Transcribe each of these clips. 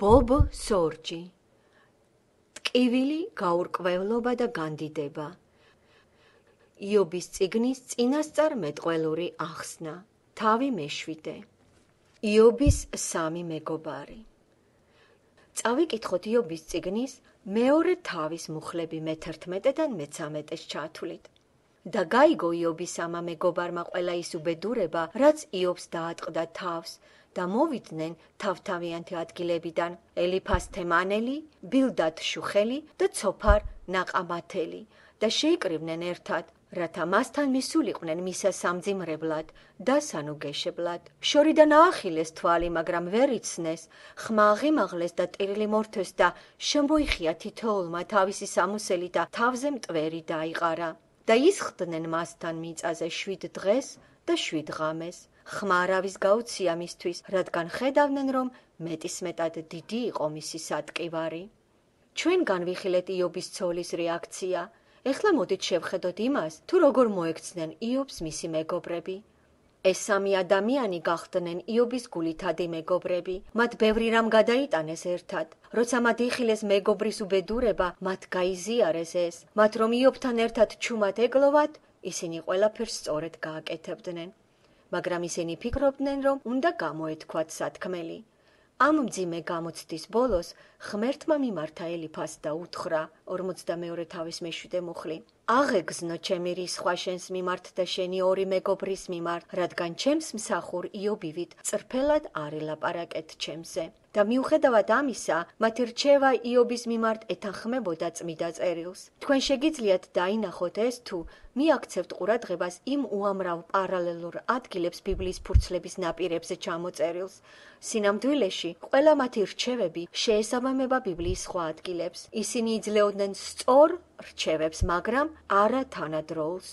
ბობ სორჯი. ტკივილი, გაურკვევლობა და განდიდება. იობის წიგნის წინასწარმეტყველური ახსნა. თავი მეშვიდე. იობის სამი მეგობარი. წავიკითხოთ იობის წიგნის მეორე თავის მუხლები მე-11-დან მე-13-ს ჩათვლით. და გაიგო იობის ამა მეგობარმა ყველა ის უბედურება, რაც იობს დაატყდა თავს, და მოვიდნენ თავთავიანთი ადგილებიდან ელიფას თემანელი, ბილდად შუხელი და ცოფარ ნაყამათელი და შეიკრიბნენ ერთად, რათა მასთან მისულიყვნენ მისა სამძიმრებლად და სანუგეშებლად. შორიდან აახილეს თვალი, მაგრამ ვერ იცნეს, ხმა აღიმაღლეს და ტირილი მორთეს და შემოიხია თითოეულმა თავისი სამოსელი და თავზე მტვერი დაიყარა. და ისხდნენ მასთან მიწაზე 7 დღეს და 7 ღამეს. ხმა არავის გაუცია მისთვის, რადგან ხედავდნენ, რომ მეტისმეტად დიდი იყო მისი სატკივარი. ჩვენ განვიხილეთ იობის ცოლის რეაქცია. ეხლა მოდით შევხედოთ იმას, თუ როგორ მოექცნენ იობს მისი მეგობრები. ეს სამი ადამიანი გახდნენ იობის გულითადი მეგობრები. მათ ბევრი რამ გადაიტანეს ერთად. როცა მათ იხილეს მეგობრის უბედურება, მათ გაიზიარეს ეს. მათ რომ იობთან ერთად ჩუმად ეგლოვათ, ისინი ყველაფერს სწორედ გააკეთებდნენ. მაგრამ ისინი ფიქრობდნენ, რომ უნდა გამოეთქვათ სათქმელი. ამ მძიმე გამოცდის ბოლოს ღმერთმა მიმართა ელიფას და უთხრა 42 თავის მე-7 მუხლი. აღეგზნო ჩემი რისხვა შენს მიმართ და შენი ორი მეგობრის მიმართ, რადგან ჩემს მსახურ იობივით წრფელად არ ელაპარაკეთ ჩემზე. და მიუხედავად ამისა, მათი რჩევა იობის მიმართ ეთანხმებოდა წმიდა წერილს. თქვენ შეგიძლიათ დაინახოთ ეს თუ მიაქცევთ ყურადღებას იმ უამრავ პარალელურ ადგილებს ბიბლიის ფურცლების ნაპირებზე ჩამოწერილს. სინამდვილეში, ყველა მათი რჩევები შეესაბამება ბიბლიის სხვა ადგილებს. ისინი იძლეოდნენ სწორ რჩევებს, მაგრამ არა თანადროულს.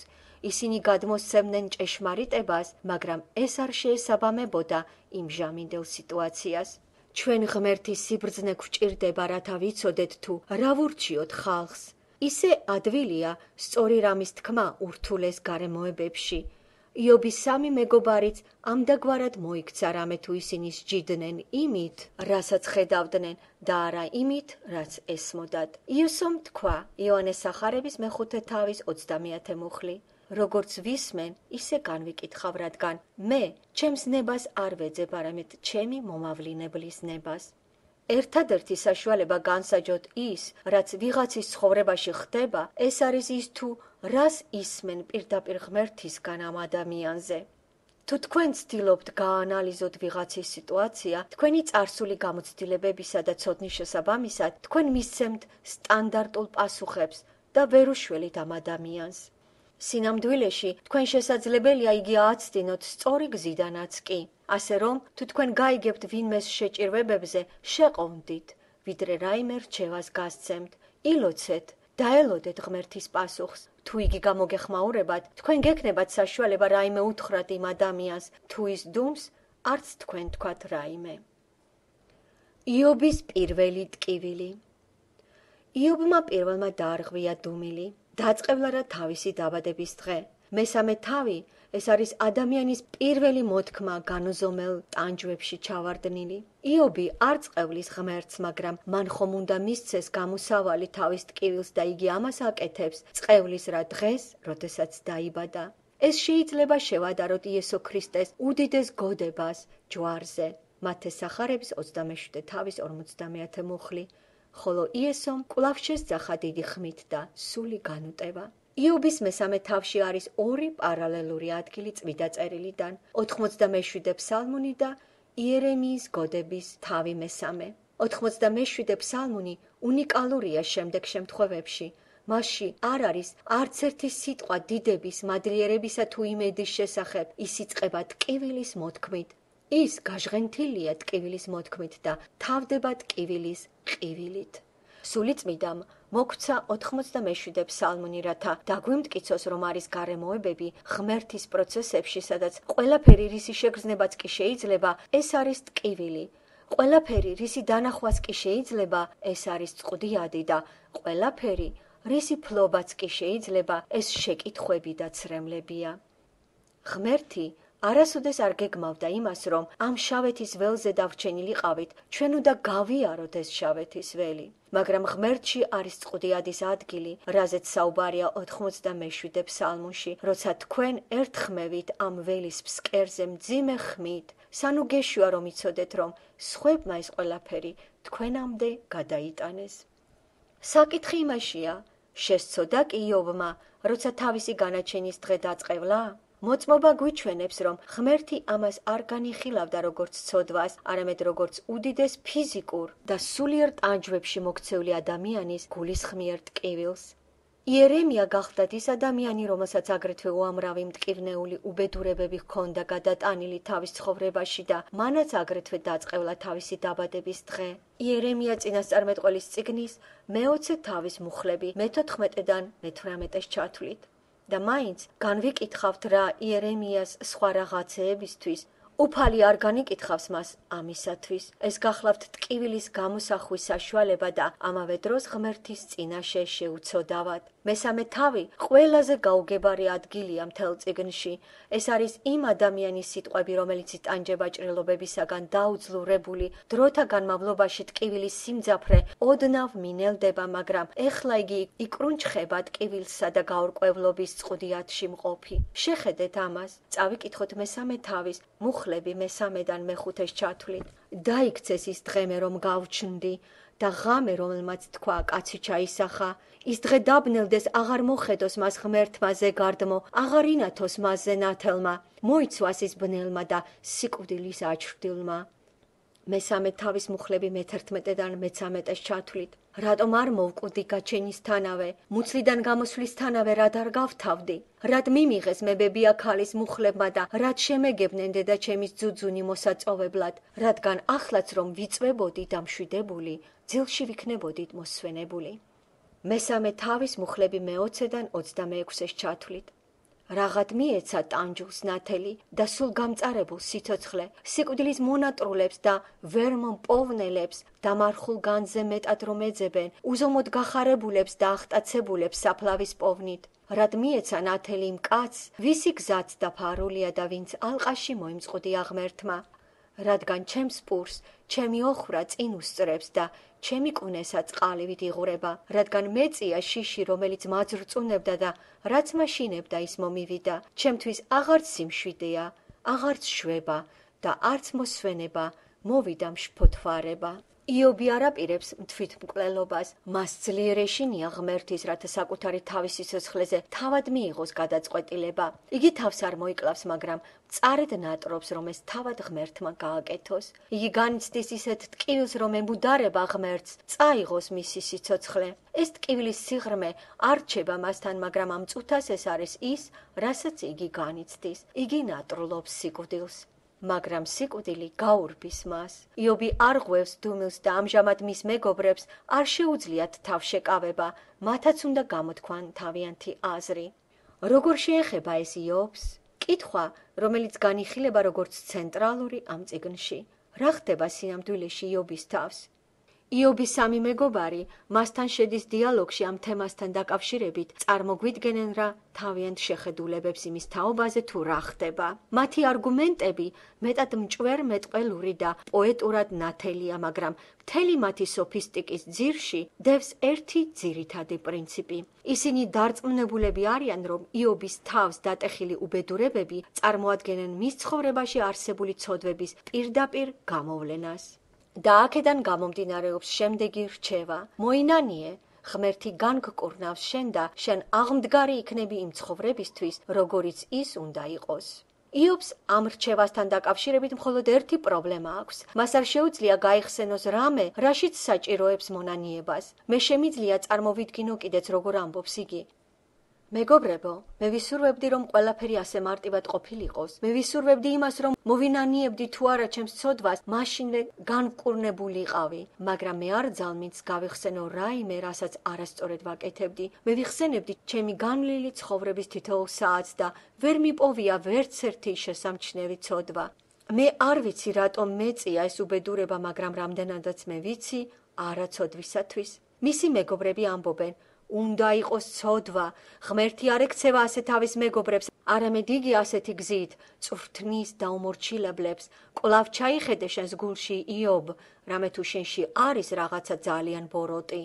ისინი გადმოსცემდნენ ჭეშმარიტებას, მაგრამ ეს არ შეესაბამებოდა იმ ჟამინდელ სიტუაციას. ჩვენ ღმერთის სიბრძნე გვჭირდება, რათა ვიცოდეთ თუ რა ვურჩიოთ ხალხს. ისე ადვილია სწორი რამის თქმა ურთულეს გარემოებებში. იობის სამი მეგობარიც ამდაგვარად მოიქცა რამე თუ ისინი სჯიდნენ იმით, რასაც ხედავდნენ და არა იმით, რაც ესმოდათ. იესომ თქვა იოანეს სახარების მე-5 თავის 20 მუხლი. როგორც ვისმენ, ისე განვიკითხავ, რადგან მე ჩემს ნებას არ ვეძებ, არამედ ჩემი მომავლინებლის ნებას. ერთადერთი საშუალება განსაჯოთ ის, რაც ვიღაცის ცხოვრებაში ხდება, ეს არის ის თუ რას ისმენ პირდაპირ ღმერთისგან ამ ადამიანზე. თუ თქვენ ცდილობთ გაანალიზოთ ვიღაცის სიტუაცია, თქვენი წარსული გამოცდილებებისა და ცოდნის შესაბამისად, თქვენ მისცემთ სტანდარტულ პასუხებს და ვერ უშველით ამ ადამიანს. სინამდვილეში, თქვენ შესაძლებელია იგი ააცდინოთ სწორი გზიდანაც კი. ასე რომ, თუ თქვენ გაიგებთ ვინმეს შეჭირვებებზე, შეყოვდით, ვიდრე რაიმე რჩევას გასცემთ, ილოცეთ, დაელოდეთ ღმერთის პასუხს. თუ იგი გამოგეხმაურებათ, თქვენ გექნებათ საშუალება რაიმე უთხრათ იმ ადამიანს, თუ ის დუმს, არც თქვენ თქვათ რაიმე. იობის პირველი ტკივილი. იობმა პირველმა დაარღვია დუმილი. დაწყევლა რა თავისი დაბადების დღე. მესამე თავი, ეს არის ადამიანის პირველი მოთქმა განუზომელ ტანჯვებში ჩავარდნილი. იობი არ წყევლის ღმერთს, მაგრამ მან ხომ უნდა მისცეს გამოსავალი თავის ტკივილს და იგი ამას აკეთებს წყევლის რა დღეს, როდესაც დაიბადა. ეს შეიძლება შევადაროთ იესო ქრისტეს უდიდეს გოდებას ჯვარზე. მათეს სახარების 27 თავის 50 მუხლი. ხოლო იესომ კვლავ შესძახა დიდი ხმით და სული განუტევა. იობის მესამე თავში არის ორი პარალელური ადგილი წმიდა წერილიდან, 87 ფსალმუნი და იერემიის გოდების თავი მესამე. 87 ფსალმუნი უნიკალურია შემდეგ შემთხვევებში. მასში არ არის არც ერთი სიტყვა დიდების, მადლიერებისა თუ იმედის შესახებ, ის იწყება ტკივილის მოთქმით. ის გაჟღენთილია ტკივილის მოთქმით და თავდება ტკივილის ყივილით. სულიწმიდამ მოგვცა 87 ფსალმუნი, რათა დაგვიმტკიცოს, რომ არის გარემოებები ღმერთის პროცესებში, სადაც ყველაფერი, რისი შეგრძნებაც კი შეიძლება, ეს არის ტკივილი. ყველაფერი, რისი დანახვაც კი შეიძლება, ეს არის წყდიადი და ყველაფერი, რისი ფლობაც კი შეიძლება, ეს შეკითხვები და ცრემლებია. ღმერთი არასოდეს არ გეგმავდა იმას, რომ ამ შავეთის ველზე დავრჩენილიყავით, ჩვენ უნდა გავიაროთ ეს შავეთის ველი. მაგრამ ღმერთში არის წყუდიადის ადგილი, რაზეც საუბარია 97 ფსალმუნში, როცა თქვენ ერთხმევით ამ ველის ფსკერზე მძიმე ხმით, სანუ გეშვა რომ იცოდეთ, რომ სხვებმა ეს ყველაფერი თქვენამდე გადაიტანეს. საკითხი იმაშია, შესწოდა კი იობმა, როცა თავისი განაჩენის დღე დაწყევლა? მოწმობა გვიჩვენებს, რომ ღმერთი ამას არ განიხილავდა როგორც ცოდვას, არამედ როგორც უდიდეს ფიზიკურ და სულიერ ტანჯვებში მოქცეული ადამიანის გულისხმიერ ტკივილს. იერემია გახლდათ ის ადამიანი, რომელსაც აგრეთვე უამრავი მტკივნეული უბედურებები ჰქონდა გადატანილი თავის ცხოვრებაში და მანაც აგრეთვე დაწყევლა თავისი დაბადების დღე. იერემია წინასწარმეტყველის წიგნის მე-20 თავის მუხლები მე-14-დან მე-18-ს ჩათვლით. და მაინც განვიკითხავთ რა იერემიას სხვა რაღაცეებისთვის, უფალი არ განიკითხავს მას ამისათვის. ეს გახლავთ ტკივილის გამოსახვის საშუალება და ამავე დროს ღმერთის წინაშე შეუცოდავად. მესამე თავი ყველაზე გაუგებარი ადგილია მთელ წიგნში. ეს არის იმ ადამიანის სიტყვები, რომელიც იტანჯება ჭრილობებისაგან დაუძლურებული, დროთა განმავლობაში ტკივილის სიმძაფრე ოდნავ მინელდება, მაგრამ ეხლა იგი იკრუნჩხება ტკივილსა და გაურკვევლობის წყუდიათში მყოფი. შეხედეთ ამას, წავიკითხოთ მესამე თავის მუხლები მე-3-დან მე-5-ს ჩათვლით. დაიქცეს ის დღემე რომ გავჩნდი და ღამე რომელმაც თქვა კაცი ჩაისახა, ის დღე დაბნელდეს აღარ მოხედოს მას ღმერთმა ზეგარდმო, აღარ ინათოს მასზე ნათელმა, მოიცვას ის ბნელმა და სიკვდილის აჩრდილმა. მესამე თავის მუხლები მე-11-დან მე-13-ს ჩათვლით. რატომ არ მოვკვდი გაჩენისთანავე, მუცლიდან გამოსვლისთანავე რად არ გავთავდი? რად მიმიღეს მებებია ქალის მუხლებმა და რად შემეგებნენ დედა ჩემის ძუძუნი მოსაწოვებლად, რადგან ახლაც რომ ვიწვებოდი და მშვიდებული, ძილში ვიქნებოდით მოსვენებული. მესამე თავის მუხლები მე-20-დან 26-ს ჩათვლით. Რაღაც მიეცა ტანჯულს ნათელი და სულ გამწარებულ სიცოცხლე, სიკვდილის მონატრულებს და ვერ მომპოვნელებს, დამარხულ განზე მეტად რომ ეძებენ, უზომოდ გახარებულებს და ახტაცებულებს საფლავის პოვნით. რად მიეცა ნათელი მკაცს, ვისი გზაც დაფარულია და ვინც ალყაში მოიმწყუდია ღმერთმა. რადგან ჩემს პურს, ჩემი ოხრა წინ უსწრებს და ჩემი კვნესაც ყალივით იღურება, რადგან მეწია შიში, რომელიც მაძრწუნებდა და რაც მაშინებდა ის მომივიდა, ჩემთვის აღარც სიმშვიდეა, აღარც შვება და არც მოსვენება, მოვიდა მშფოთვარება. იობი არ აპირებს თვითმკვლელობას, მას ძლიერ ეშინია ღმერთის, რათა საკუთარი თავის სიცოცხლეზე თავად მიიღოს გადაწყვეტილება. იგი თავს არ მოიკლავს, მაგრამ მწარედ ნატრობს, რომ ეს თავად ღმერთმა გააკეთოს. იგი განიცდის ისეთ ტკივილს, რომ ემბუდარება ღმერთს, წაიღოს მისი სიცოცხლე. ეს ტკივილის სიღრმე არ რჩება მასთან, მაგრამ ამ წუთას ეს არის ის, რასაც იგი განიცდის. იგი ნატრულობს სიკვდილს. მაგრამ სიკვდილი გაურბის მას. იობი არ ღვევს დუმილს და ამჟამად მის მეგობრებს არ შეუძლიათ თავშეკავება, მათაც უნდა გამოთქვან თავიანთი აზრი. როგორ შეეხება ეს იობს? კითხვა, რომელიც განიხილება როგორც ცენტრალური ამ წიგნში. რა ხდება სინამდვილეში იობის თავს? იობის სამი მეგობარი მასთან შედის დიალოგში ამ თემასთან დაკავშირებით, წარმოგვიდგენენ რა თავიანთ შეხედულებებს იმის თაობაზე თუ რა ხდება. მათი არგუმენტები მეტად მჭვერ-მეტყველური და პოეტურად ნათელია, მაგრამ მთელი მათი სოფისტიკის ძირში დევს ერთი ძირითადი პრინციპი. ისინი დარწმუნებულები არიან, რომ იობის თავს დატეხილი უბედურებები წარმოადგენენ მის ცხოვრებაში არსებული ცოდვების პირდაპირ გამოვლენას. და აქედან გამომდინარეობს შემდეგი რჩევა: მოინანიე, ღმერთი განგკურნავს შენ და შენ აღმდგარი იქნები იმ ცხოვრებისთვის, როგორიც ის უნდა იყოს. იობს ამ რჩევასთან დაკავშირებით მხოლოდ ერთი პრობლემა აქვს. მას არ შეუძლია გაიხსენოს რამე, რაშიც საჭიროებს მონანიებას. მე შემიძლია წარმოვიდგინო კიდეც როგორ ამბობს იგი. მეგობრებო, მე ვისურვებდი, რომ ყველაფერი ასე მარტივად ყოფილიყოს. მე ვისურვებდი იმას, რომ მოვინანიებდი თუ არა ჩემს ცოდვას, მაშინვე განკურნებულიყავი, მაგრამ მე არ ძალმინც გავიხსენო რაიმე, რასაც არასწორად ვაკეთებდი. მე ვიხსენებდი ჩემი განვლილი ცხოვრების თითოეულ საათს და ვერ მიპოვია ვერც ერთი შესამჩნევი ცოდვა. მე არ ვიცი, რატომ მეწია ეს უბედურება, მაგრამ რამდენადაც მე ვიცი, არა ცოდვისათვის. მისი მეგობრები ამბობენ, უნდა იყოს ცოდვა, ღმერთი არ ექცევა ასე თავის მეგობრებს, არამედ იგი ასეთი გზით წვრთნის და უმორჩილებლებს. კვლავ ჩაიხედე შენს გულში იობ, რამე თუ შენში არის რაღაცა ძალიან ბოროტი.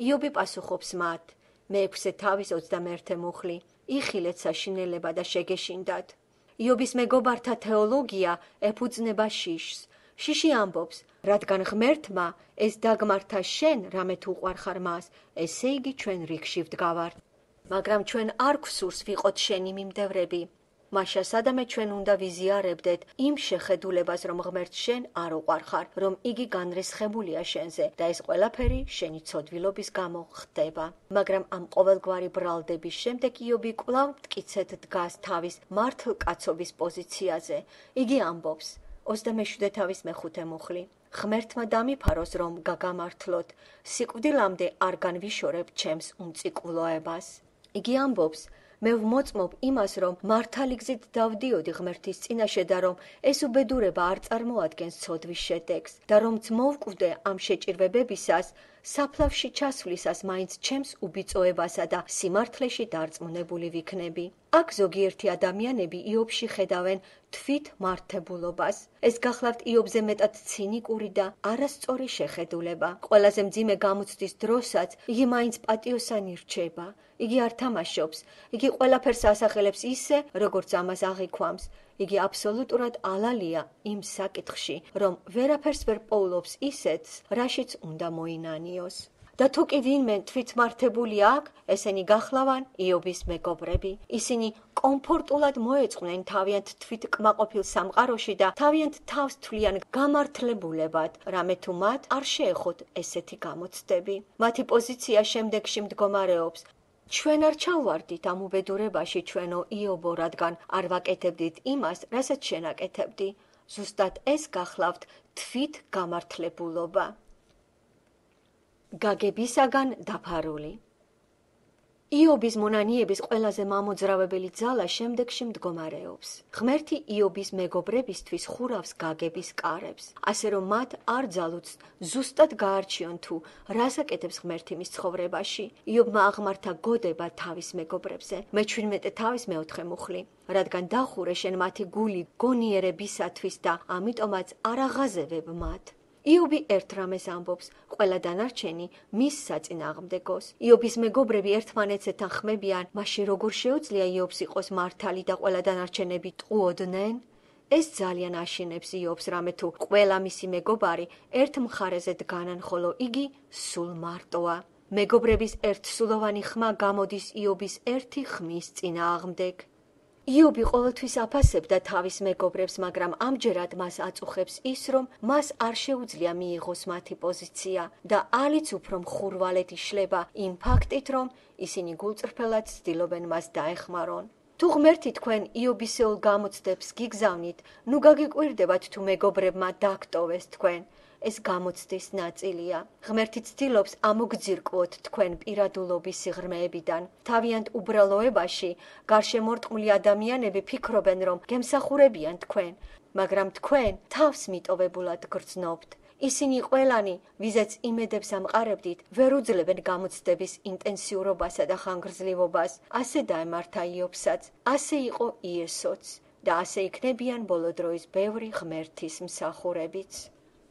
იობი პასუხობს მათ. მე-6 თავის 21 მუხლი. იხილეთ საშინელება და შეგეშინდათ. იობის მეგობართა თეოლოგია ეფუძნება შიშს. შიში ამბობს, რადგან ღმერთმა ეს დაგმართა შენ, რამე თუ უყვარხარ მას, ესე იგი ჩვენ რიგში ვდგავართ. მაგრამ ჩვენ არ გვსურს ვიყოთ შენი მიმდევრები. მაშა სადამე ჩვენ უნდა ვიზიარებდეთ იმ შეხედულებას, რომ ღმერთს შენ არ უყვარხარ, რომ იგი განრისხებულია შენზე და ეს ყველაფერი შენი ცოდვილობის გამო ხდება. მაგრამ ამ ყოველგვარი ბრალდების შემდეგ იობი კვლავ მტკიცედ დგას თავის მართლკაცობის პოზიციაზე. იგი ამბობს, 27 თავის მე-5 მუხლი. ღმერთმა დამიფაროს, რომ გაგამართლოთ, სიკვდილამდე არ განვიშორებ ჩემს უმწიკვლოებას. იგი ამბობს, მე ვმოწმობ იმას, რომ მართალი გზით დავდიოდი ღმერთის წინაშე და რომ ეს უბედურება არ წარმოადგენს ცოდვის შედეგს და რომც მოვკვდე ამ შეჭირვებებისას, საფლავში ჩასვლისას მაინც ჩემს უბიწოებასა და სიმართლეში დარწმუნებული ვიქნები. აქ ზოგიერთი ადამიანები იობში ხედავენ თვით მართებულობას. ეს გახლავთ იობზე მეტად ცინიკური და არასწორი შეხედულება. ყველაზე მძიმე გამოცდის დროსაც იგი მაინც პატიოსანი რჩება. იგი არ თამაშობს, იგი ყველაფერს ასახელებს ისე, როგორც ამას აღიქვამს. იგი აბსოლუტურად ალალია იმ საკითხში, რომ ვერაფერს ვერ პოულობს ისეთს, რაშიც უნდა მოინანიოს. და თუ კი ვინმე თვითმართებული აქვს, ესენი გახლავან იობის მეგობრები. ისინი კომფორტულად მოეწყნენ თავიანთ თვითკმაყოფილ სამყაროში და თავიანთ თავს თვლიან გამართლებულებად, რამე თუ მათ არ შეეხოთ ესეთი გამოცდები. მათი პოზიცია შემდეგში მდგომარეობს. ჩვენ არ ჩავვარდით ამ უბედურებაში ჩვენო იობო, რადგან არ ვაკეთებდით იმას, რასაც შენ აკეთებდი. ზუსტად ეს გახლავთ თვით გამართლებულობა. გაგებისაგან დაფარული. იობის მონანიების ყველაზე მამოძრავებელი ძალა შემდეგში მდგომარეობს. ღმერთი იობის მეგობრებისთვის ხურავს გაგების კარებს, ასე რომ მათ არ ძალუძს ზუსტად გაარჩიონ თუ რას აკეთებს ღმერთი მის ცხოვრებაში. იობმა აღმართა გოდება თავის მეგობრებზე. მე-17 თავის მე-4 მუხლი. რადგან დახურე შენ მათი გული გონიერებისათვის და ამიტომაც არ აღაზევებ მათ. იობი ერთ რამეს ამბობს, ყველა დანარჩენი მის საწინააღმდეგოს. იობის მეგობრები ერთმანეთსთან ხმებიან, მაშინ როგორ შეუძლია იობს იყოს მართალი და ყველა დანარჩენები ტყუოდნენ? ეს ძალიან აშინებს იობს, რამე თუ ყველა მისი მეგობარი ერთ მხარეზე დგანან, ხოლო იგი სულ მარტოა. მეგობრების ერთსულოვანი ხმა გამოდის იობის ერთი ხმის წინააღმდეგ. იობი ყოველთვის აფასებდა თავის მეგობრებს, მაგრამ ამჯერად მას აწუხებს ის, რომ მას არ შეუძლია მიიღოს მათი პოზიცია და ალიც უფრო მხურვალედ იშლება იმ ფაქტით, რომ ისინი გულწრფელად ცდილობენ მას დაეხმარონ. თუ ღმერთი თქვენ იობისეულ გამოცდებს გიგზავნით, ნუ გაგიკვირდებათ თუ მეგობრებმა დაგტოვეს თქვენ. ეს გამოცდის ნაწილია. ღმერთი ცდილობს ამოგძირკვოთ თქვენ პირადულობის სიღრმეებიდან. თავიანთ უბრალოებაში გარშემორტყმული ადამიანები ფიქრობენ, რომ გემსახურებიან თქვენ, მაგრამ თქვენ თავს მიტოვებულად გრძნობთ. ისინი ყველანი, ვიზაც იმედებს ამყარებდით, ვერ უძლებენ გამოცდების ინტენსიურობასა და ხანგრძლივობას. ასე დაემართა იობსაც, ასე იყო იესოც და ასე იქნებიან ბოლო დროის ბევრი ღმერთის მსახურებიც.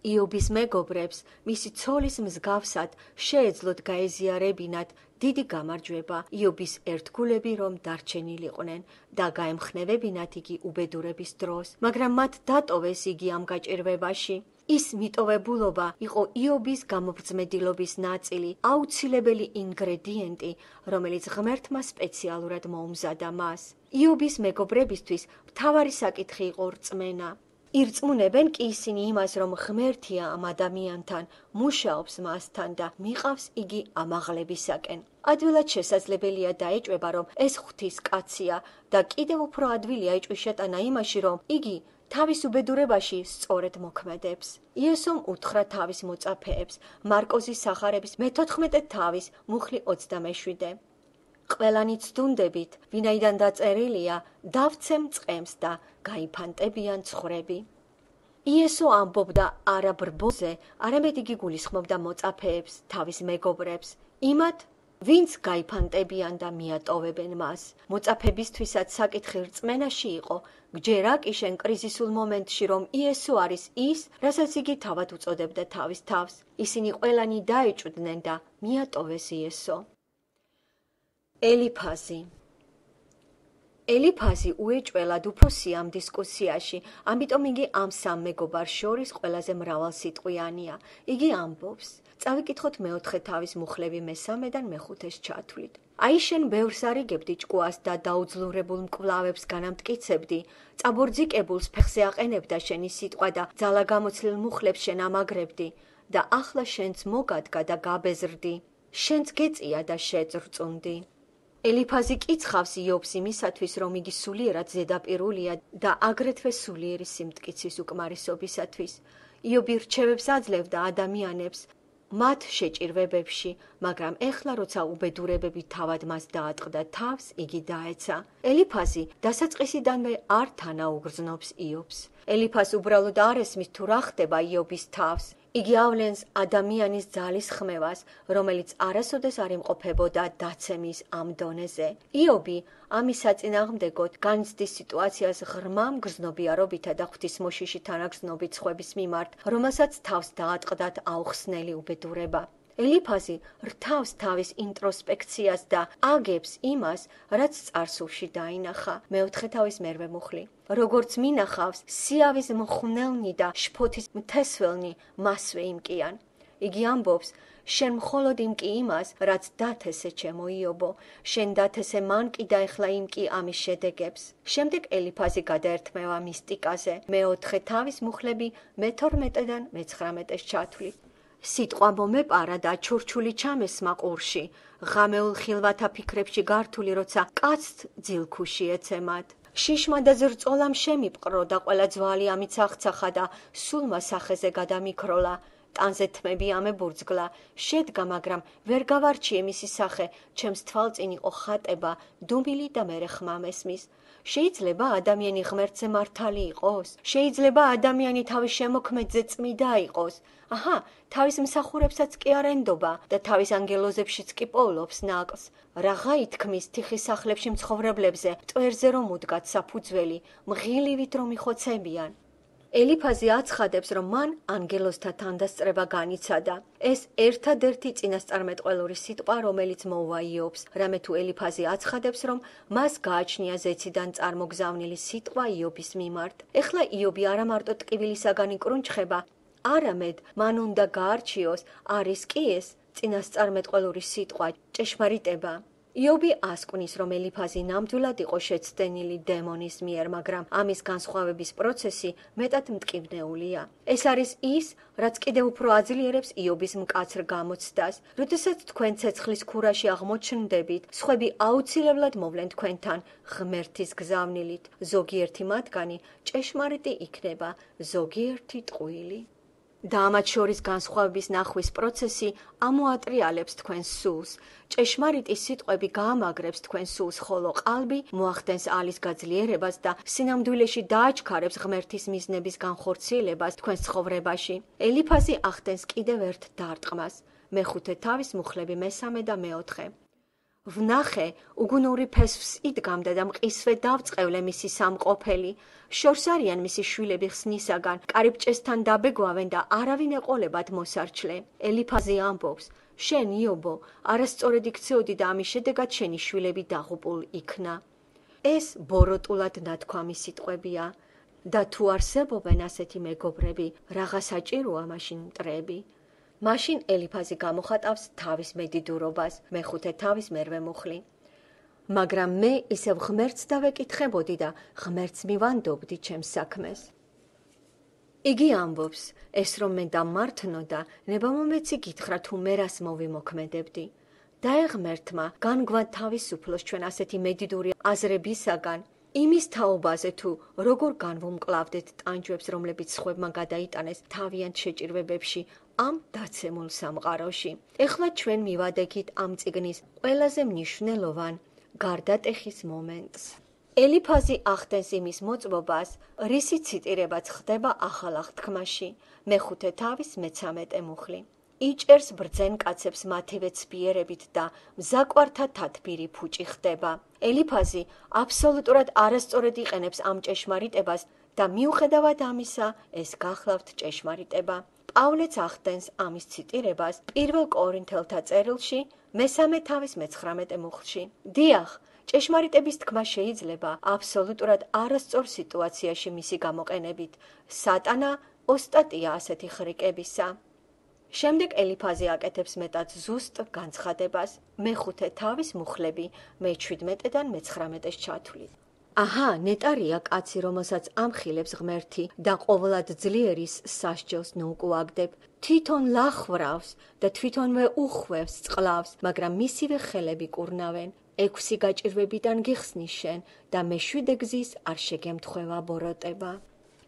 იობის მეგობრებს მისი ცოლის მსგავსად შეეძლოთ გაეზიარებინათ დიდი გამარჯვება იობის ერთგულები, რომ დარჩენილიყვნენ და გაემხნევებინათ იგი უბედურების დროს, მაგრამ მათ დატოვეს იგი ამ გაჭირვებაში. ის მიტოვებულობა იყო იობის გამობრძმედილობის ნაწილი, აუცილებელი ინგრედიენტი, რომელიც ღმერთმა სპეციალურად მოუმზადა მას. იობის მეგობრებისთვის მთავარი საკითხი იყო რწმენა. ირწმუნებენ კი ისინი იმას, რომ ღმერთია ამ ადამიანთან, მუშაობს მასთან და მიყავს იგი ამაღლებისაკენ. ადვილად შესაძლებელია დაეჭვება, რომ ეს ღვთის კაცია და კიდევ უფრო ადვილია ეჭვის შეტანა იმაში, რომ იგი თავის უბედურებაში სწორედ მოქმედებს. იესომ უთხრა თავის მოწაფეებს, მარკოზის სახარების მე-14 თავის მუხლი 27. ყველანი ცდუნდებით, ვინაიდან დაწერილია, დავცემ წყემს და გაიფანტებიან ცხვრები. იესო ამბობდა არა ბრბოზე, არამედ იგი გულისხმობდა მოწაფეებს, თავის მეგობრებს, იმათ, ვინც გაიფანტებიან და მიატოვებენ მას. მოწაფებისთვისაც საკითხი რწმენაში იყო, გჯერა კი შენ კრიზისულ მომენტში, რომ იესო არის ის, რასაც იგი თავად უწოდებდა თავის თავს. ისინი ყველანი დაეჭვდნენ და მიატოვეს იესო. ელიფაზი უეჭველად უფროსია ამ დისკუსიაში, ამიტომ იგი ამ სამ მეგობარს შორის ყველაზე მრავალსიტყვიანია. იგი ამბობს: წავიკითხოთ მეოთხე თავის მუხლები მესამედან მეხუთეს ჩათვლით. აი შენ ბევრს არიგებდი ჭკუას და დაუძლურებულ მკვლავებს განამტკიცებდი, წაბორძიკებულს ფეხზე აყენებდა შენი სიტყვა და ძალაგამოცლილ მუხლებს შენ ამაგრებდი და ახლა შენც მოგადგა და გაბეზრდი, შენც გეწია და შეწრწუნდი. ელიფაზი კიცხავს იობს იმისათვის, რომ იგი სულიერად ზედაპირულია და აგრეთვე სულიერი სიმტკიცის უკმარისობისათვის. იობი რჩევებს აძლევდა ადამიანებს მათ შეჭირვებებში, მაგრამ ეხლა როცა უბედურებები თავად მას დაატყდა თავს, იგი დაეცა. ელიფაზი დასაწყისიდანვე არ თანაუგრძნობს იობს. ელიფაზს უბრალოდ არ ესმის თუ რა ხდება იობის თავს. იგი ავლენს ადამიანის ძალის ხმევას, რომელიც არასოდეს არ იმყოფებოდა დაცემის ამ დონეზე. იობი ამის საწინააღმდეგოდ განიცდის სიტუაციას ღრმა მგრძნობიარობითა და ღვთისმოშიში თანაგრძნობით სხვების მიმართ, რომელსაც თავს დაატყდათ აუხსნელი უბედურება. ელიფაზი რთავს თავის ინტროსპექციას და აგებს იმას, რაც წარსულში დაინახა. მეოთხე თავის მერვე მუხლი. როგორც მინახავს, სიავის მხვნელნი და შფოთის მთესველნი მასვე იმკიან. იგი ამბობს: შენ მხოლოდ იმკი იმას, რაც დათესე ჩემო იობო, შენ დათესე მან კი და ეხლა იმკი ამის შედეგებს. შემდეგ ელიფაზი გადაერთმევა მისტიკაზე. მეოთხე თავის მუხლები მე-12-დან მე-19-ეს ჩათვლით. სიტყვა მომეპარა და ჩურჩული ჩამესმა ყურში, ღამეულ ხილვათა ფიქრებში გართული, როცა კაცთ ძილქუში ეცემათ. შიშმა და ზრწოლამ შემიპყრო და ყველა ძვალი ამით აღცახა და სულმა სახეზე გადამიქროლა. ტანზე თმები ამებურძგლა, შედგა, მაგრამ ვერ გავარჩიე მისი სახე, ჩემს თვალწინ იყო ხატება, დუმილი და მერე ხმა მესმის. შეიძლება ადამიანი ღმერთზე მართალი იყოს? შეიძლება ადამიანი თავის შემოქმედზე წმიდა იყოს? აჰა, თავის მსახურებსაც კი არ ენდობა და თავის ანგელოზებშიც კი პოულობს ნაკლს. რაღა ითქმის თიხის სახლებში მცხოვრებლებზე, მტვერზე რომ უდგათ საფუძველი, მღილივით რომ იხოცებიან. ელიფაზი აცხადებს, რომ მან ანგელოზთა თანდასწრება განიცადა. ეს ერთადერთი წინასწარმეტყველური სიტყვა, რომელიც მოუვა იობს, რამე თუ ელიფაზი აცხადებს, რომ მას გააჩნია ზეციდან წარმოგზავნილი სიტყვა იობის მიმართ. ეხლა იობი არა მარტო ტკივილისაგან იკრუნჩხება, არამედ მან უნდა გაარჩიოს არის კი ეს წინასწარმეტყველური სიტყვა, ჭეშმარიტება. იობი ასკვნის, რომ ელიფაზი ნამდვილად იყო შეცდენილი დემონის მიერ, მაგრამ ამის განსხვავების პროცესი მეტად მტკივნეულია. ეს არის ის, რაც კიდევ უფრო აძლიერებს იობის მკაცრ გამოცდას. როდესაც თქვენ ცეცხლის ქურაში აღმოჩნდებით, სხვები აუცილებლად მოვლენ თქვენთან ღმერთის გზავნილით. ზოგიერთი მათგანი ჭეშმარიტი იქნება, ზოგიერთი ტყუილი. და ამათ შორის განსხვავების ნახვის პროცესი ამოატრიალებს თქვენს სულს. ჭეშმარიტი სიტყვები გაამაგრებს თქვენს სულს, ხოლო ყალბი მოახდენს ალის გაძლიერებას და სინამდვილეში დააჩქარებს ღმერთის მიზნების განხორციელებას თქვენს ცხოვრებაში. ელიფაზი ახდენს კიდევ ერთ დარტყმას. მეხუთე თავის მუხლები მე-3 და მე-4. ვნახე, უგუნური ფესვს იდგამდა და მყისვე დავწყევლე მისი სამყოფელი. შორს არიან მისი შვილები ხსნისაგან, კარიბჭესთან დაბეგვავენ და არავინ ეყოლებათ მოსარჩლე. ელიფაზი ამბობს: შენ იობო, არასწორად იქცეოდი და ამის შედეგად შენი შვილები დაღუპულ იქნა. ეს ბოროტულად ნათქვამი სიტყვებია და თუ არსებობენ ასეთი მეგობრები, რაღა საჭიროა მაშინ მტრები. მაშინ ელიფაზი გამოხატავს თავის მედიდურობას, მეხუთე თავის მერვე მუხლი. მაგრამ მე ისევ ღმერთს დავეკითხებოდი და ღმერთს მივანდობდი ჩემს საქმეს. იგი ამბობს, ეს რომ მე დამმართნო და ნებამომეცი გითხრა თუ მე რას მოვიმოქმედებდი. დაე ღმერთმა განგვან თავისუფლოს ჩვენ ასეთი მედიდური აზრებისაგან, იმის თაობაზე თუ როგორ განვუმკლავდეთ ტანჯვებს, რომლებიც სხვებმა გადაიტანეს თავიანთ შეჭირვებებში ამ დაცემულ სამყაროში. ეხლა ჩვენ მივადექით ამ წიგნის ყველაზე მნიშვნელოვან გარდატეხის მომენტს. ელიფაზი ახდენს იმის მოწმობას, რისი ციტირებაც ხდება ახალ აღთქმაში, მეხუთე თავის მე-13 მუხლი. იჭერს ბრძენ კაცებს მათივე ცბიერებით და მზაკვართა თათბირი ფუჭი ხდება. ელიფაზი აბსოლუტურად არასწორად იყენებს ამ ჭეშმარიტებას და მიუხედავად ამისა, ეს გახლავთ ჭეშმარიტება. პავლეც ახდენს ამის ციტირებას პირველ კორინთელთა წერილში მესამე თავის 19 მუხლში. დიახ, ჭეშმარიტების თქმა შეიძლება აბსოლუტურად არასწორ სიტუაციაში მისი გამოყენებით. სატანა ოსტატია ასეთი ხრიკებისა. შემდეგ ელიფაზი აკეთებს მეტად ზუსტ განცხადებას. მეხუთე თავის მუხლები მე-17-დან მე-19-ს ჩათვლით. აჰა, ნეტარია კაცი, რომელსაც ამხილებს ღმერთი და ყოვლად ძლიერის სასჯელს ნოუკუაგდებ. თვითონ ლახვრავს და თვითონვე უხვევს წყლავს, მაგრამ მისივე ხელები კურნავენ. 6 გაჭირვებიდან გიხსნის შენ და მე-7 გზის არ შეგემთხვევა ბოროტება.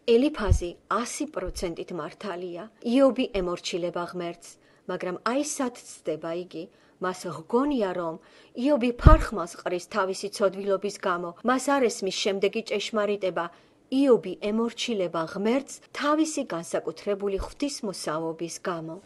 ელიფაზი 100%-ით მართალია. იობი ემორჩილება ღმერთს, მაგრამ აი სად ცდება იგი? მას ღგონია, რომ იობი ფარხმალს ყრის თავისი ცოდვილობის გამო. მას არ ესმის შემდეგი ჭეშმარიტება. იობი ემორჩილება ღმერთს თავისი განსაკუთრებული ღვთისმოსავობის გამო.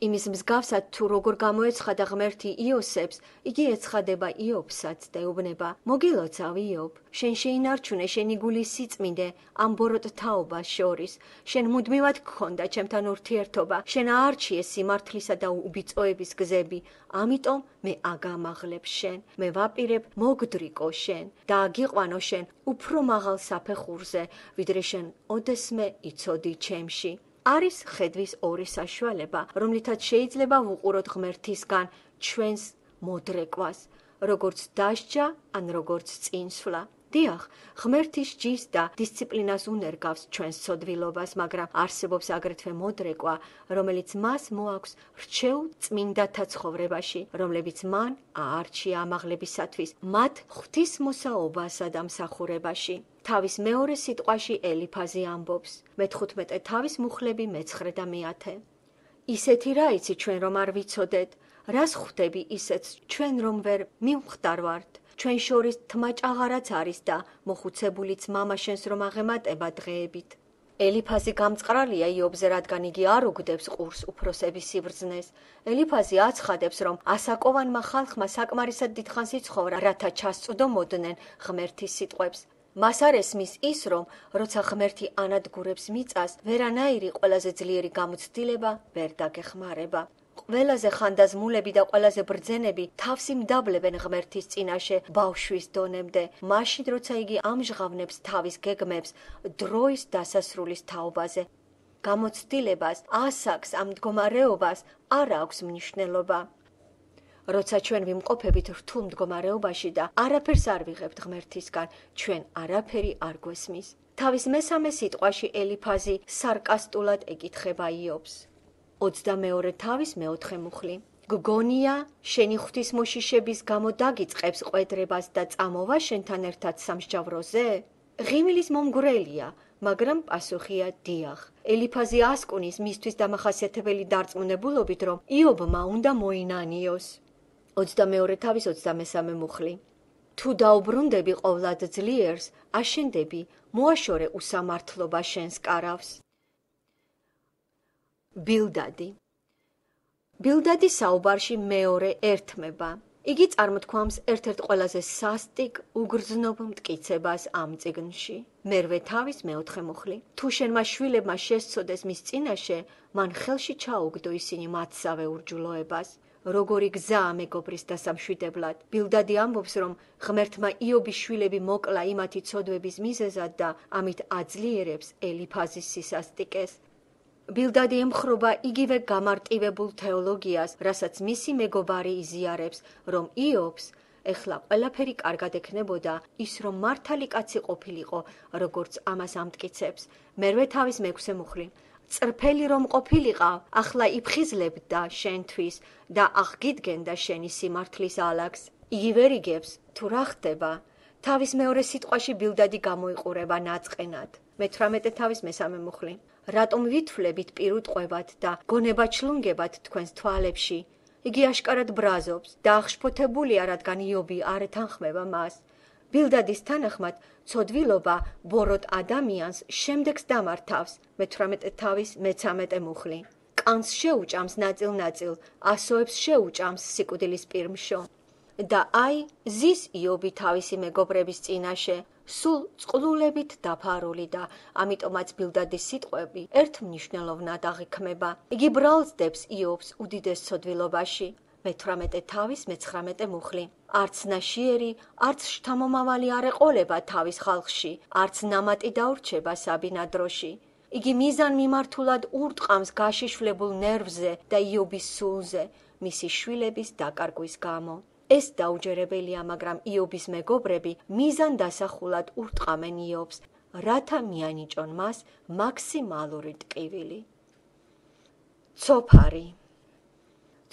იმის მსგავსად თუ როგორ გამოეცხადა ღმერთი იოსებს, იგი ეცხადება იობსაც და ეუბნება: მოგილოცავ იობ, შენ შეინარჩუნე შენი გულის სიწმინდე ამ ბოროტ თაობას შორის, შენ მუდმივად გქონდა ჩემთან ურთიერთობა, შენ აარჩიე სიმართლისა და უბიწოების გზები, ამიტომ მე აგამაღლებ შენ, მე ვაპირებ მოგდრიკო შენ და აგიყვანო შენ უფრო მაღალ საფეხურზე, ვიდრე შენ ოდესმე იცოდი ჩემში. არის ხედვის ორი საშუალება, რომლითაც შეიძლება ვუყუროთ ღმერთისგან ჩვენს მოდრეკვას, როგორც დასჯა ან როგორც წინსვლა. დიახ, ღმერთი სჯის და დისციპლინას უნერგავს ჩვენს ცოდვილობას, მაგრამ არსებობს აგრეთვე მოდრეკვა, რომელიც მას მოაქვს რჩეულ წმინდათა ცხოვრებაში, რომლებიც მან აარჩია ამაღლებისათვის მათ ღვთისმოსაობასა და მსახურებაში. თავის მეორე სიტყვაში ელიფაზი ამბობს, მე-15 თავის მუხლები მე-9 და მე-10. ისეთი რა იცი ჩვენ რომ არ ვიცოდეთ, რას ხვდები ისეთს ჩვენ რომ ვერ მივხვდარვართ, ჩვენ შორის თმაჭაღარაც არის და მოხუცებულიც მამაშენს რომ აღემატება დღეებით. ელიფაზი გამწყრალია იობზე, რადგან იგი არ უგდებს ყურს უფროსების სიბრძნეს. ელიფაზი აცხადებს, რომ ასაკოვანმა ხალხმა საკმარისად დიდხანს იცხოვრა, რათა ჩასწვდომოდნენ ღმერთის სიტყვებს. მას არ ესმის ის, რომ როცა ღმერთი ანადგურებს მიწას, ვერანაირი ყველაზე ძლიერი გამოცდილება ვერ დაგეხმარება. ყველაზე ხანდაზმულები და ყველაზე ბრძენები თავს იმდაბლებენ ღმერთის წინაშე ბავშვის დონემდე, მაშინ როცა იგი ამჟღავნებს თავის გეგმებს დროის დასასრულის თაობაზე. გამოცდილებას, ასაკს, ამ მდგომარეობას არ აქვს მნიშვნელობა. როცა ჩვენ ვიმყოფებით რთულ მდგომარეობაში და არაფერს არ ვიღებთ ღმერთისგან, ჩვენ არაფერი არ გვესმის. თავის მესამე სიტყვაში ელიფაზი სარკასტულად ეკითხება იობს. 22 თავის მე-4 მუხლი. გგონია, შენი ღვთისმოშიშების გამო დაგიწყებს ყვედრებას და წამოვა შენთან ერთად სამსჯავროზე? ღიმილის მომგვრელია, მაგრამ პასუხია დიახ. ელიფაზი ასკუნის მისთვის დამახასიათებელი დარწმუნებულობით, რომ იობმა უნდა მოინანიოს. 22 თავის 23 მუხლი. თუ დაუბრუნდები ყოვლად ძლიერს, აშენდები, მოაშორე უსამართლობა შენს კარავს. ბილდადი. ბილდადი საუბარში მეორე ერთმება. იგი წარმოთქვამს ერთ-ერთ ყველაზე სასტიკ, უგრძნობ მტკიცებას ამ წიგნში. მერვე თავის მე-4 მუხლი. თუ შენმა შვილებმა შესწოდეს მის წინაშე, მან ხელში ჩაუგდო ისინი მათსავე ურჯულოებას. როგორი გზაა მეგობრის დასამშვიდებლად. ბილდადი ამბობს, რომ ღმერთმა იობის შვილები მოკლა იმათი ცოდვების მიზეზად და ამით აძლიერებს ელიფაზის სისასტიკეს. ბილდადი ემხრობა იგივე გამარტივებულ თეოლოგიას, რასაც მისი მეგობარი იზიარებს, რომ იობს ეხლა ყველაფერი კარგად ექნებოდა ის, რომ მართალი კაცი ყოფილიყო, როგორც ამას ამტკიცებს. მერვე თავის მე-6 მუხლი. წრფელი რომ ყოფილიყავ, ახლა იფხიზლებდა შენთვის და აღგიდგენდა შენი სიმართლის ალაგს. იგი ვერ იგებს თუ რა ხდება. თავის მეორე სიტყვაში ბილდადი გამოიყურება ნაწყენად. მე-18 თავის მე-3 მუხლი. რატომ ვითვლებით პირუტყვებად და გონება ჩლუნგებად თქვენს თვალებში? იგი აშკარად ბრაზობს და აღშფოთებულია, რადგან იობი არ ეთანხმება მას. ბილდადის თანახმად, ცოდვილობა ბოროტ ადამიანს შემდეგს დამართავს. მე-18 თავის მე-13 მუხლი. კანს შეუჭამს ნაწილ-ნაწილ, ასოებს შეუჭამს სიკვდილის პირმშო. და აი, ზის იობი თავისი მეგობრების წინაშე, სულ წყლულებით დაფარული და ამიტომაც ბილდადის სიტყვები ერთმნიშვნელოვნად აღიქმება. იგი ბრალსდებს იობს უდიდეს ცოდვილობაში. მე-18 თავის მე-19 მუხლი. არც ნაშიერი, არც შთამომავალი არ ეყოლება თავის ხალხში, არც ნამატი დაურჩება საბინადროში. იგი მიზანმიმართულად ურტყამს გაშიშვლებულ ნერვზე და იობის სულზე, მისი შვილების დაკარგვის გამო. ეს დაუჯერებელია, მაგრამ იობის მეგობრები მიზანდასახულად ურტყამენ იობს, რათა მიანიჭონ მას მაქსიმალური ტკივილი. ცოფარი.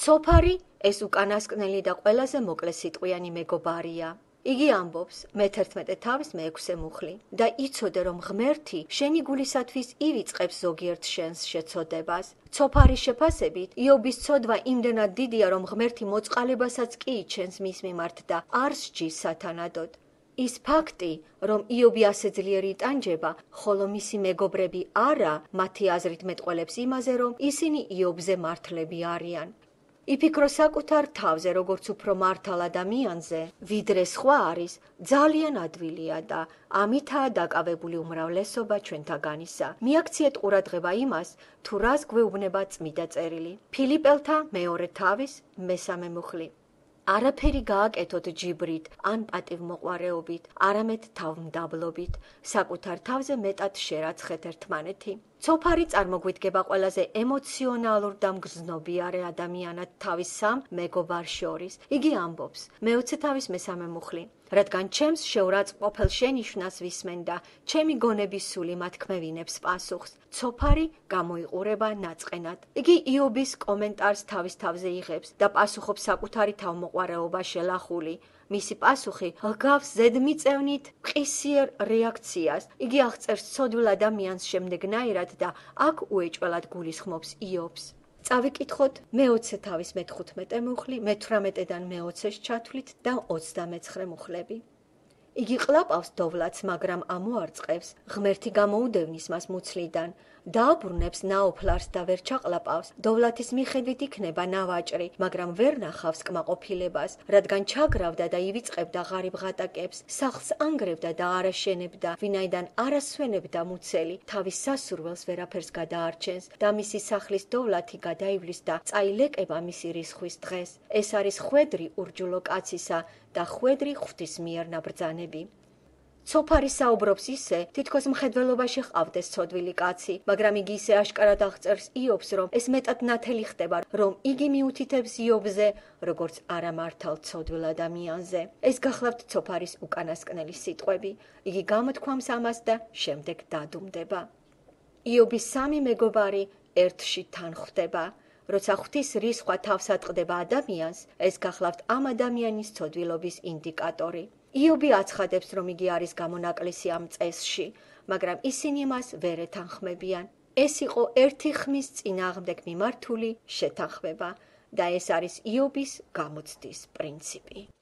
ცოფარი ეს უკანასკნელი და ყველაზე მოკლესიტყვიანი მეგობარია. იგი ამბობს, მე-11 თავის მე-6 მუხლი და იცოდე, რომ ღმერთი შენი გულისათვის ივიწყებს ზოგიერთ შენს შეცოდებას. ცოფარის შეფასებით, იობის ცოდვა იმდენად დიდია, რომ ღმერთი მოწყალებასაც კი იჩენს მის მიმართ და არ სჯის სათანადოდ. ის ფაქტი, რომ იობი ასე ძლიერ იტანჯება, ხოლო მისი მეგობრები არა, მათი აზრით მეტყველებს იმაზე, რომ ისინი იობზე მართლები არიან. იფიქრო საკუთარ თავზე, როგორც უფრო მართალ ადამიანზე, ვიდრე სხვა არის, ძალიან ადვილია და ამითაა დაკავებული უმრავლესობა ჩვენთაგანისა. მიაქციეთ ყურადღება იმას, თუ რას გვეუბნება წმიდა წერილი. ფილიპელთა მეორე თავის მე-3 მუხლი. არაფერი გააკეთოთ ჯიბრით ან პატივმოყვარეობით, არამედ თავმდაბლობით, საკუთარ თავზე მეტად შერაცხეთ ერთმანეთი. ცოფარი წარმოგვიდგება ყველაზე ემოციონალურ და მგრძნობიარე ადამიანად თავის სამ მეგობარ შორის. იგი ამბობს, მე-20 თავის მე-3 მუხლი. რადგან ჩემს შეურაცხყოფელ შენიშვნას ვისმენ და ჩემი გონების სული მათქმევინებს პასუხს, ცოფარი გამოიყურება ნაწყენად. იგი იობის კომენტარს თავის თავზე იღებს და პასუხობს საკუთარი თავმოყვარეობა შელახული. მისი პასუხი ჰგავს ზედმიწევნით მყისიერ რეაქციას. იგი აღწერს ცოდვილ ადამიანს შემდეგნაირად და აქ უეჭველად გულისხმობს იობს. წავიკითხოთ მე-20 თავის მე-15 მუხლი, მე-18-დან მე-20-ს ჩათვლით და 29 მუხლები. იგი ყლაპავს დოვლათს, მაგრამ ამოარწყევს, ღმერთი გამოუდევნის მას მუცლიდან, დააბრუნებს ნაოფლარს და ვერ ჩაყლაპავს, დოვლათის მიხედვით იქნება ნავაჭრი, მაგრამ ვერ ნახავს კმაყოფილებას, რადგან ჩაგრავდა და ივიწყებდა ღარიბ ღატაკებს, სახლს ანგრევდა და არაშენებდა, ვინაიდან არასვენებდა მუცელი, თავის სასურველს ვერაფერს გადაარჩენს და მისი სახლის დოვლათი გადაივლის და წაილეკება მისი რისხვის დღეს. ეს არის ხვედრი ურჯულო კაცისა და ხვედრი ღვთისმიერ ნაბრძანები. ცოფარი საუბრობს ისე, თითქოს მხედველობაში ჰყავდეს ცოდვილი კაცი, მაგრამ იგი ისე აშკარად აღწერს იობს, რომ ეს მეტად ნათელი ხდება, რომ იგი მიუთითებს იობზე, როგორც არამართალ ცოდვილ ადამიანზე. ეს გახლავთ ცოფარის უკანასკნელი სიტყვები. იგი გამოთქვამს ამას და შემდეგ დადუმდება. იობის სამი მეგობარი ერთში თან ხვდება. როცა ღვთის რისხვა თავს ატყდება ადამიანს, ეს გახლავთ ამ ადამიანის ცოდვილობის ინდიკატორი. იობი აცხადებს, რომ იგი არის გამონაკლისი ამ წესში, მაგრამ ისინი მას ვერ ეთანხმებიან. ეს იყო ერთი ხმის წინააღმდეგ მიმართული შეთანხმება და ეს არის იობის გამოცდის პრინციპი.